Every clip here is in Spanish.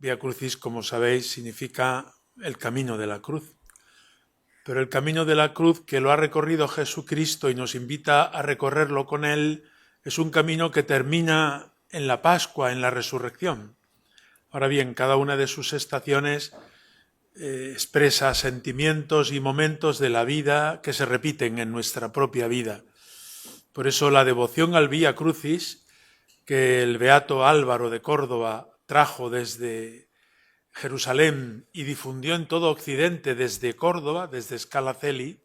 Vía Crucis, como sabéis, significa el camino de la cruz. Pero el camino de la cruz que lo ha recorrido Jesucristo y nos invita a recorrerlo con Él es un camino que termina en la Pascua, en la resurrección. Ahora bien, cada una de sus estaciones expresa sentimientos y momentos de la vida que se repiten en nuestra propia vida. Por eso la devoción al Vía Crucis, que el beato Álvaro de Córdoba trajo desde Jerusalén y difundió en todo Occidente desde Córdoba, desde Scala Coeli,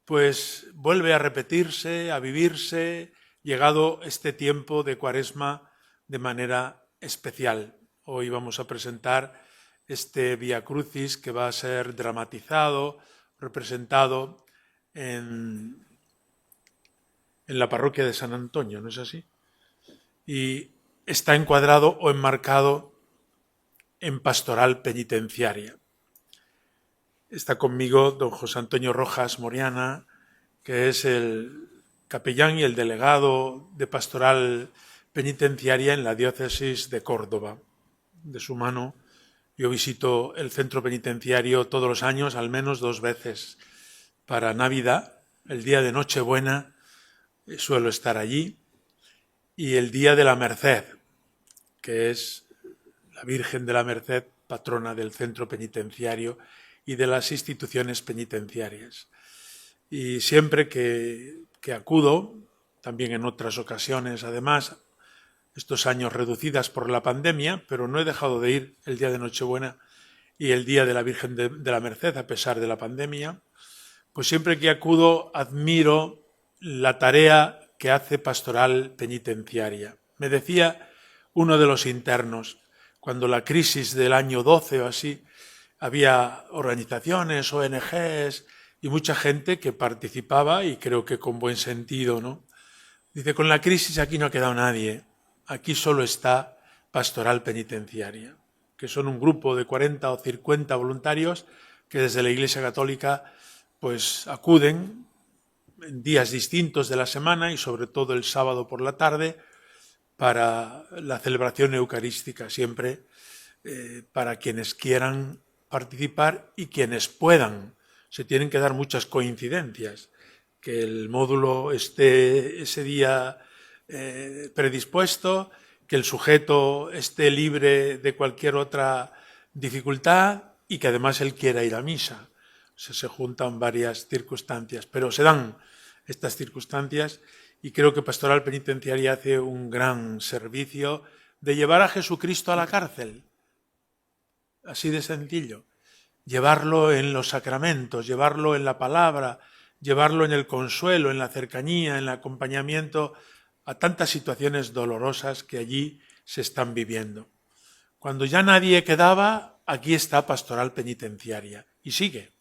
pues vuelve a repetirse, a vivirse, llegado este tiempo de Cuaresma de manera especial. Hoy vamos a presentar este Vía Crucis que va a ser dramatizado, representado en la parroquia de San Antonio, ¿no es así? Y está encuadrado o enmarcado en pastoral penitenciaria. Está conmigo don José Antonio Rojas Moriana, que es el capellán y el delegado de pastoral penitenciaria en la diócesis de Córdoba. De su mano yo visito el centro penitenciario todos los años, al menos 2 veces. Para Navidad, el día de Nochebuena, suelo estar allí, y el día de la Merced, que es la Virgen de la Merced, patrona del centro penitenciario y de las instituciones penitenciarias. Y siempre que acudo, también en otras ocasiones además, estos años reducidas por la pandemia, pero no he dejado de ir el día de Nochebuena y el día de la Virgen de la Merced a pesar de la pandemia, pues siempre que acudo admiro la tarea que hace pastoral penitenciaria. Me decía uno de los internos, cuando la crisis del año 12 o así, había organizaciones, ONGs y mucha gente que participaba y creo que con buen sentido, ¿no? Dice, con la crisis aquí no ha quedado nadie, aquí solo está pastoral penitenciaria, que son un grupo de 40 o 50 voluntarios que desde la Iglesia Católica pues acuden en días distintos de la semana y sobre todo el sábado por la tarde para la celebración eucarística, siempre para quienes quieran participar y quienes puedan. Se tienen que dar muchas coincidencias, que el módulo esté ese día predispuesto, que el sujeto esté libre de cualquier otra dificultad y que además él quiera ir a misa. O sea, se juntan varias circunstancias, pero se dan estas circunstancias y creo que Pastoral Penitenciaria hace un gran servicio de llevar a Jesucristo a la cárcel. Así de sencillo. Llevarlo en los sacramentos, llevarlo en la palabra, llevarlo en el consuelo, en la cercanía, en el acompañamiento a tantas situaciones dolorosas que allí se están viviendo. Cuando ya nadie quedaba, aquí está Pastoral Penitenciaria y sigue.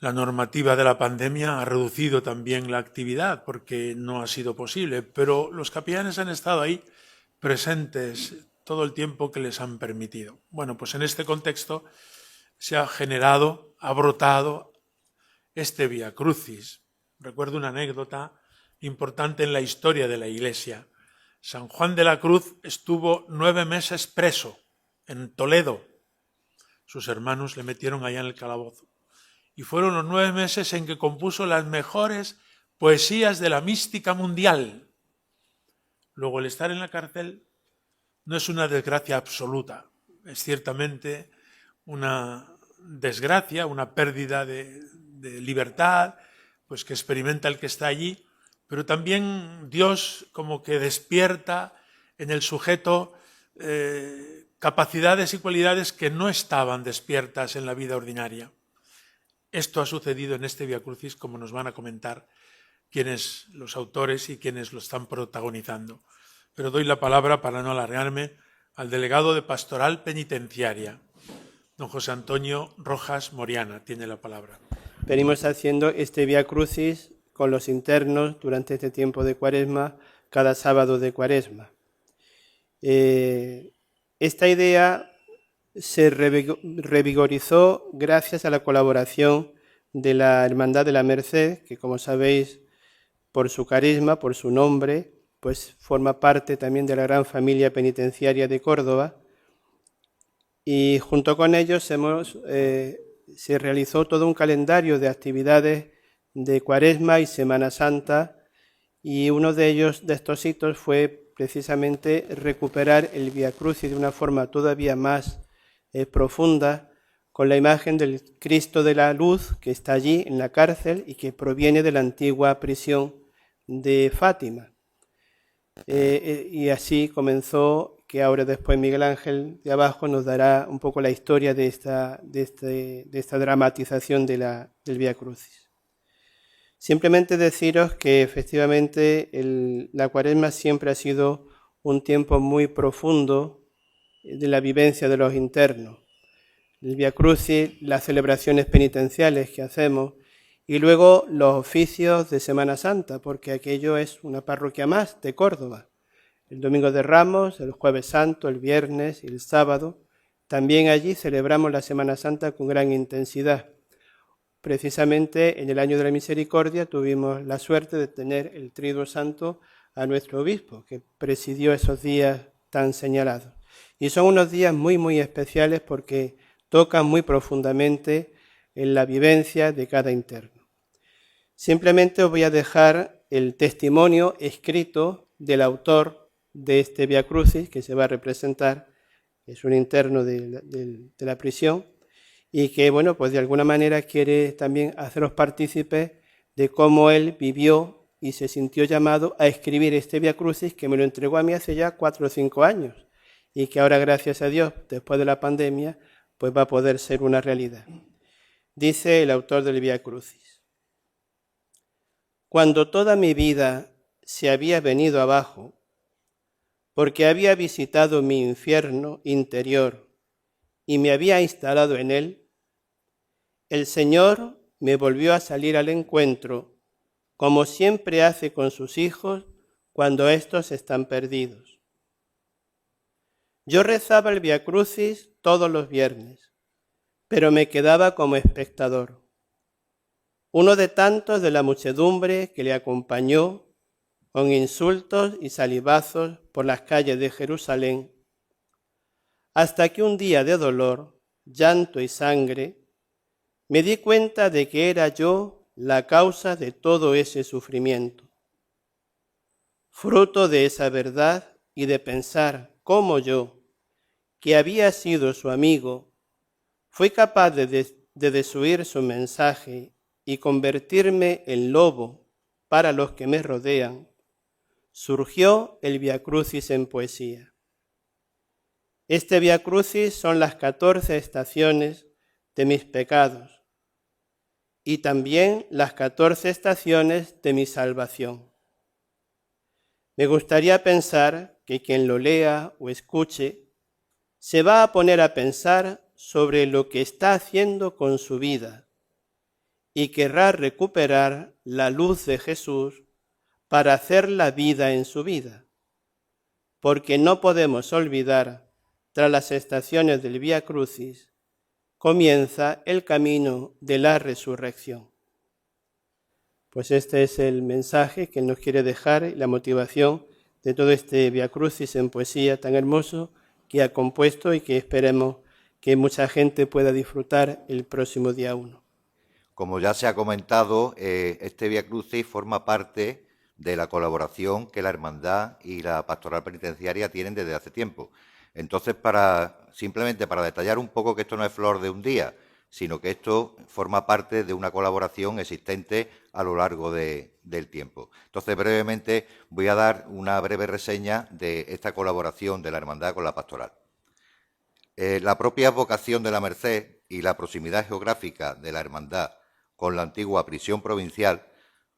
La normativa de la pandemia ha reducido también la actividad porque no ha sido posible, pero los capellanes han estado ahí presentes todo el tiempo que les han permitido. Bueno, pues en este contexto se ha generado, ha brotado este Vía Crucis. Recuerdo una anécdota importante en la historia de la Iglesia. San Juan de la Cruz estuvo 9 meses preso en Toledo. Sus hermanos le metieron allá en el calabozo. Y fueron los 9 meses en que compuso las mejores poesías de la mística mundial. Luego el estar en la cárcel no es una desgracia absoluta, es ciertamente una desgracia, una pérdida de libertad, pues que experimenta el que está allí, pero también Dios como que despierta en el sujeto capacidades y cualidades que no estaban despiertas en la vida ordinaria. Esto ha sucedido en este Vía Crucis, como nos van a comentar quienes los autores y quienes lo están protagonizando. Pero doy la palabra, para no alargarme, al delegado de Pastoral Penitenciaria, don José Antonio Rojas Moriana. Tiene la palabra. Venimos haciendo este Vía Crucis con los internos durante este tiempo de Cuaresma, cada sábado de Cuaresma. Esta idea se revigorizó gracias a la colaboración de la Hermandad de la Merced, que como sabéis, por su carisma, por su nombre, pues forma parte también de la gran familia penitenciaria de Córdoba, y junto con ellos se realizó todo un calendario de actividades de Cuaresma y Semana Santa, y uno de estos hitos fue precisamente recuperar el Vía Crucis de una forma todavía más profunda, con la imagen del Cristo de la Luz que está allí en la cárcel y que proviene de la antigua prisión de Fátima. Y así comenzó, que ahora después Miguel Ángel de abajo nos dará un poco la historia de esta dramatización del Vía Crucis. Simplemente deciros que efectivamente la Cuaresma siempre ha sido un tiempo muy profundo de la vivencia de los internos. El Vía Crucis, las celebraciones penitenciales que hacemos y luego los oficios de Semana Santa, porque aquello es una parroquia más de Córdoba. El Domingo de Ramos, el Jueves Santo, el viernes y el sábado, también allí celebramos la Semana Santa con gran intensidad. Precisamente en el año de la Misericordia tuvimos la suerte de tener el Triduo Santo a nuestro obispo, que presidió esos días tan señalados. Y son unos días muy, muy especiales porque tocan muy profundamente en la vivencia de cada interno. Simplemente os voy a dejar el testimonio escrito del autor de este Vía Crucis que se va a representar, es un interno de la prisión, y que, bueno, pues de alguna manera quiere también haceros partícipes de cómo él vivió y se sintió llamado a escribir este Vía Crucis, que me lo entregó a mí hace ya 4 o 5 años, y que ahora, gracias a Dios, después de la pandemia, pues va a poder ser una realidad. Dice el autor del Vía Crucis: cuando toda mi vida se había venido abajo, porque había visitado mi infierno interior y me había instalado en él, el Señor me volvió a salir al encuentro, como siempre hace con sus hijos cuando éstos están perdidos. Yo rezaba el Vía Crucis todos los viernes, pero me quedaba como espectador, uno de tantos de la muchedumbre que le acompañó con insultos y salivazos por las calles de Jerusalén, hasta que un día de dolor, llanto y sangre, me di cuenta de que era yo la causa de todo ese sufrimiento. Fruto de esa verdad y de pensar cómo yo, que había sido su amigo, fui capaz de desoír su mensaje y convertirme en lobo para los que me rodean, surgió el Vía Crucis en poesía. Este Vía Crucis son las 14 estaciones de mis pecados y también las 14 estaciones de mi salvación. Me gustaría pensar que quien lo lea o escuche se va a poner a pensar sobre lo que está haciendo con su vida y querrá recuperar la luz de Jesús para hacer la vida en su vida, porque no podemos olvidar, tras las estaciones del Vía Crucis, comienza el camino de la resurrección. Pues este es el mensaje que nos quiere dejar y la motivación de todo este Vía Crucis en poesía tan hermoso que ha compuesto y que esperemos que mucha gente pueda disfrutar el próximo día 1. Como ya se ha comentado, este Vía Crucis forma parte de la colaboración que la Hermandad y la Pastoral Penitenciaria tienen desde hace tiempo. Entonces, simplemente para detallar un poco que esto no es flor de un día, sino que esto forma parte de una colaboración existente a lo largo del tiempo. Entonces, brevemente voy a dar una breve reseña de esta colaboración de la Hermandad con la Pastoral. La propia vocación de la Merced y la proximidad geográfica de la Hermandad con la antigua prisión provincial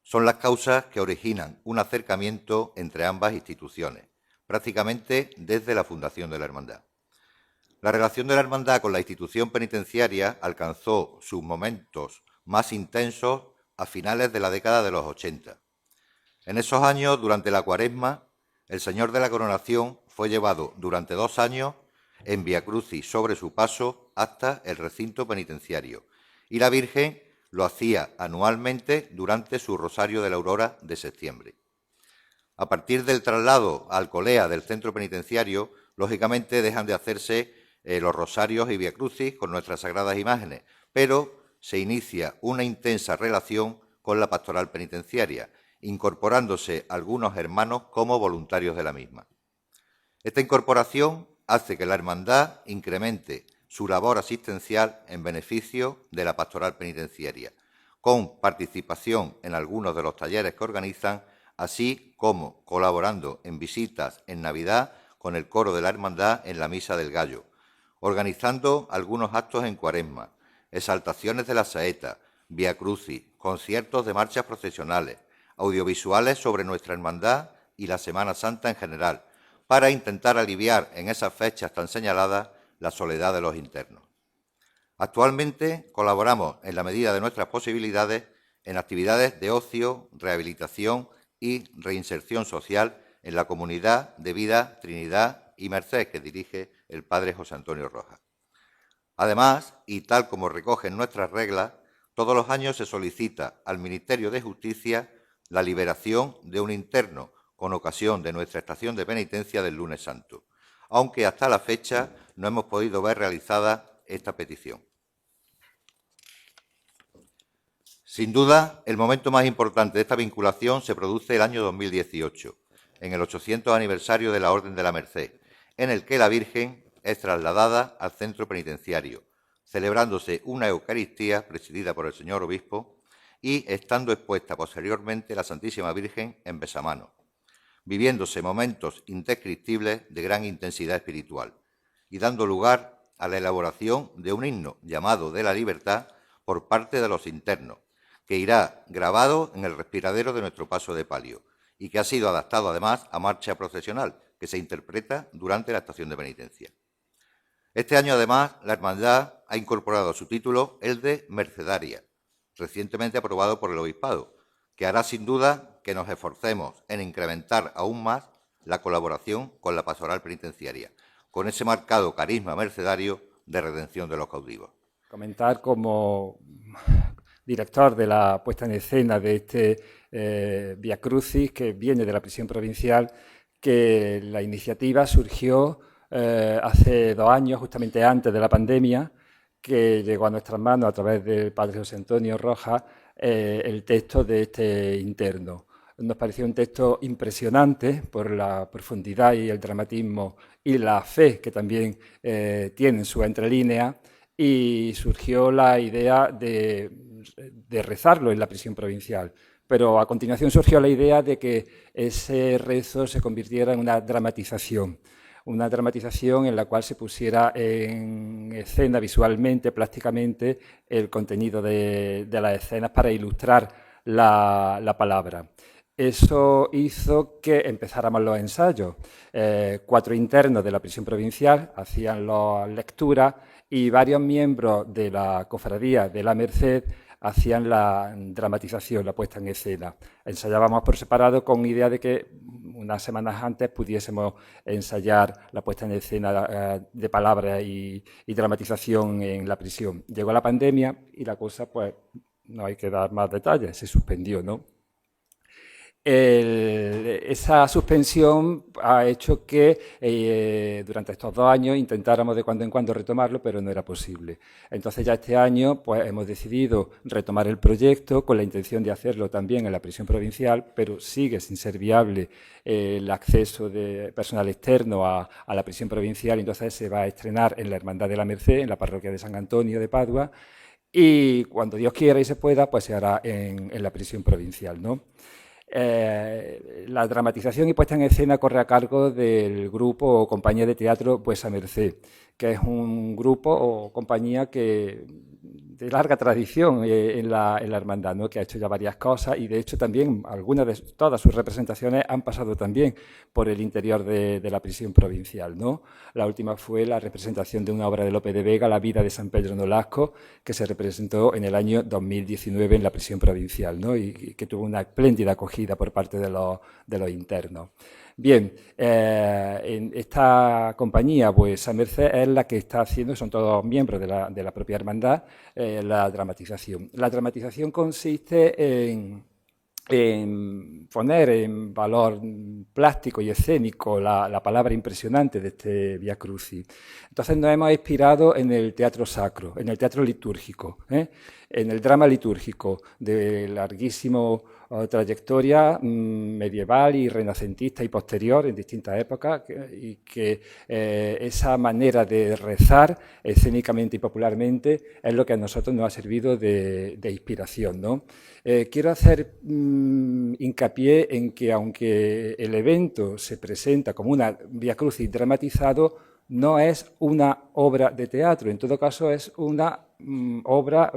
son las causas que originan un acercamiento entre ambas instituciones, prácticamente desde la fundación de la Hermandad. La relación de la Hermandad con la institución penitenciaria alcanzó sus momentos más intensos a finales de la década de los 80. En esos años, durante la Cuaresma, el Señor de la Coronación fue llevado durante 2 años en Vía Crucis sobre su paso hasta el recinto penitenciario, y la Virgen lo hacía anualmente durante su Rosario de la Aurora de septiembre. A partir del traslado a Alcolea del centro penitenciario, lógicamente dejan de hacerse los rosarios y viacrucis con nuestras sagradas imágenes, pero se inicia una intensa relación con la pastoral penitenciaria, incorporándose algunos hermanos como voluntarios de la misma. Esta incorporación hace que la hermandad incremente su labor asistencial en beneficio de la pastoral penitenciaria, con participación en algunos de los talleres que organizan, así como colaborando en visitas en Navidad con el coro de la hermandad en la Misa del Gallo, organizando algunos actos en Cuaresma, exaltaciones de la saeta, viacrucis, conciertos de marchas procesionales, audiovisuales sobre nuestra hermandad y la Semana Santa en general, para intentar aliviar en esas fechas tan señaladas la soledad de los internos. Actualmente colaboramos, en la medida de nuestras posibilidades, en actividades de ocio, rehabilitación y reinserción social en la comunidad de Vida, Trinidad y Merced, que dirige el padre José Antonio Rojas. Además, y tal como recogen nuestras reglas, todos los años se solicita al Ministerio de Justicia la liberación de un interno con ocasión de nuestra estación de penitencia del Lunes Santo, aunque hasta la fecha no hemos podido ver realizada esta petición. Sin duda, el momento más importante de esta vinculación se produce el año 2018, en el 800 aniversario de la Orden de la Merced, en el que la Virgen es trasladada al centro penitenciario, celebrándose una Eucaristía presidida por el señor obispo y estando expuesta posteriormente la Santísima Virgen en besamano, viviéndose momentos indescriptibles de gran intensidad espiritual y dando lugar a la elaboración de un himno llamado de la libertad por parte de los internos, que irá grabado en el respiradero de nuestro paso de palio y que ha sido adaptado además a marcha procesional, que se interpreta durante la estación de penitencia. Este año, además, la Hermandad ha incorporado a su título el de Mercedaria, recientemente aprobado por el Obispado, que hará sin duda que nos esforcemos en incrementar aún más la colaboración con la pastoral penitenciaria, con ese marcado carisma mercedario de redención de los cautivos. Comentar como director de la puesta en escena de este Via Crucis, que viene de la prisión provincial, que la iniciativa surgió hace 2 años, justamente antes de la pandemia, que llegó a nuestras manos a través del padre José Antonio Rojas el texto de este interno. Nos pareció un texto impresionante por la profundidad y el dramatismo y la fe que también tiene en su entrelínea, y surgió la idea de rezarlo en la prisión provincial. Pero a continuación surgió la idea de que ese rezo se convirtiera en una dramatización en la cual se pusiera en escena visualmente, plásticamente, el contenido de las escenas para ilustrar la palabra. Eso hizo que empezáramos los ensayos. 4 internos de la prisión provincial hacían las lecturas y varios miembros de la cofradía de la Merced hacían la dramatización, la puesta en escena. Ensayábamos por separado con idea de que unas semanas antes pudiésemos ensayar la puesta en escena de palabras y dramatización en la prisión. Llegó la pandemia y la cosa, pues, no hay que dar más detalles, se suspendió, ¿no? Esa suspensión ha hecho que durante estos 2 años intentáramos de cuando en cuando retomarlo, pero no era posible. Entonces ya este año pues, hemos decidido retomar el proyecto con la intención de hacerlo también en la prisión provincial, pero sigue sin ser viable el acceso de personal externo a la prisión provincial, entonces se va a estrenar en la Hermandad de la Merced, en la parroquia de San Antonio de Padua, y cuando Dios quiera y se pueda, pues se hará en la prisión provincial, ¿no? La dramatización y puesta en escena corre a cargo del grupo o compañía de teatro Vuesa Merced, que es un grupo o compañía que de larga tradición en la hermandad, ¿no? Que ha hecho ya varias cosas y de hecho también todas sus representaciones han pasado también por el interior de la prisión provincial, ¿no? La última fue la representación de una obra de Lope de Vega, La vida de San Pedro Nolasco, que se representó en el año 2019 en la prisión provincial, ¿no? Y que tuvo una espléndida acogida por parte de los internos. Bien, en esta compañía, pues San Merced es la que está haciendo, son todos miembros de la propia hermandad, la dramatización. La dramatización consiste en en poner en valor plástico y escénico la palabra impresionante de este Vía Crucis. Entonces nos hemos inspirado en el teatro sacro, en el teatro litúrgico, en el drama litúrgico de larguísimo trayectoria medieval y renacentista y posterior en distintas épocas, y que esa manera de rezar escénicamente y popularmente es lo que a nosotros nos ha servido de inspiración, ¿no? Quiero hacer hincapié en que, aunque el evento se presenta como una Vía Crucis dramatizado, no es una obra de teatro, en todo caso es una obra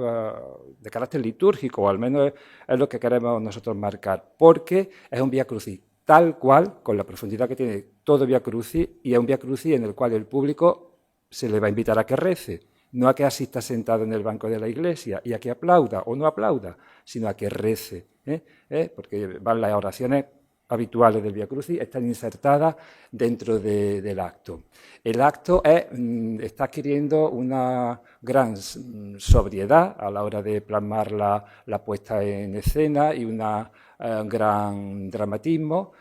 de carácter litúrgico, o al menos es lo que queremos nosotros marcar, porque es un Vía Crucis tal cual, con la profundidad que tiene todo Vía Crucis, y es un Vía Crucis en el cual el público se le va a invitar a que rece, no a que asista sentado en el banco de la iglesia y a que aplauda o no aplauda, sino a que rece, porque van las oraciones habituales del Vía Crucis, están insertadas dentro del acto. El acto está adquiriendo una gran sobriedad a la hora de plasmar la puesta en escena y un gran dramatismo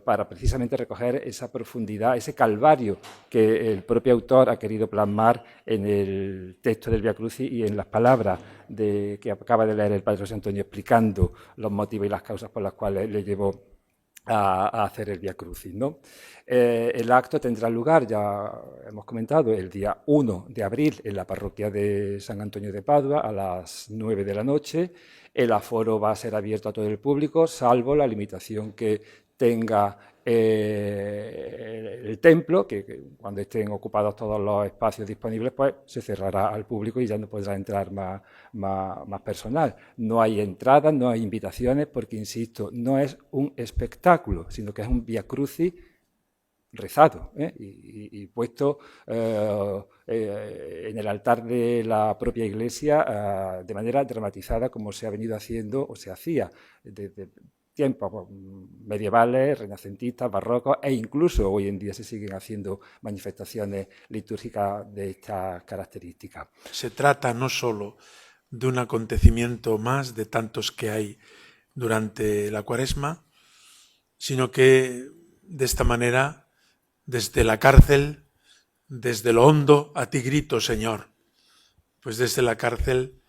para precisamente recoger esa profundidad, ese calvario que el propio autor ha querido plasmar en el texto del Vía Crucis y en las palabras que acaba de leer el Padre José Antonio, explicando los motivos y las causas por las cuales le llevó a hacer el Vía Crucis, ¿no? El acto tendrá lugar, ya hemos comentado, el día 1 de abril en la parroquia de San Antonio de Padua a las 9 de la noche. El aforo va a ser abierto a todo el público, salvo la limitación que tenga el templo, que cuando estén ocupados todos los espacios disponibles, pues se cerrará al público y ya no podrá entrar más personal. No hay entradas, no hay invitaciones, porque, insisto, no es un espectáculo, sino que es un Vía Crucis rezado y puesto en el altar de la propia iglesia de manera dramatizada, como se ha venido haciendo o se hacía desde tiempos medievales, renacentistas, barrocos, e incluso hoy en día se siguen haciendo manifestaciones litúrgicas de estas características. Se trata no solo de un acontecimiento más de tantos que hay durante la Cuaresma, sino que de esta manera, desde la cárcel, desde lo hondo, a ti grito, Señor. Pues desde la cárcel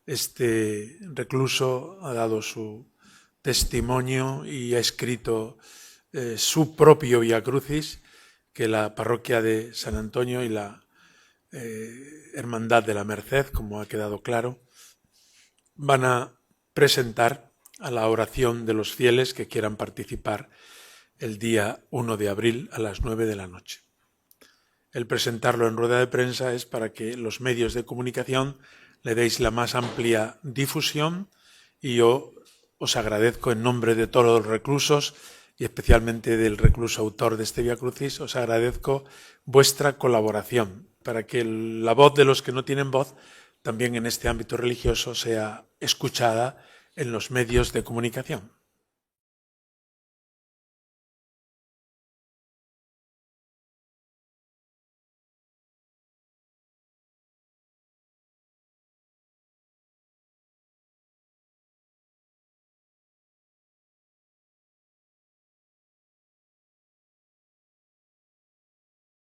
este recluso ha dado su testimonio y ha escrito su propio Vía Crucis, que la parroquia de San Antonio y la Hermandad de la Merced, como ha quedado claro, van a presentar a la oración de los fieles que quieran participar el día 1 de abril a las 9 de la noche. El presentarlo en rueda de prensa es para que los medios de comunicación le deis la más amplia difusión, y yo os agradezco en nombre de todos los reclusos y especialmente del recluso autor de este Vía Crucis, os agradezco vuestra colaboración para que la voz de los que no tienen voz también en este ámbito religioso sea escuchada en los medios de comunicación.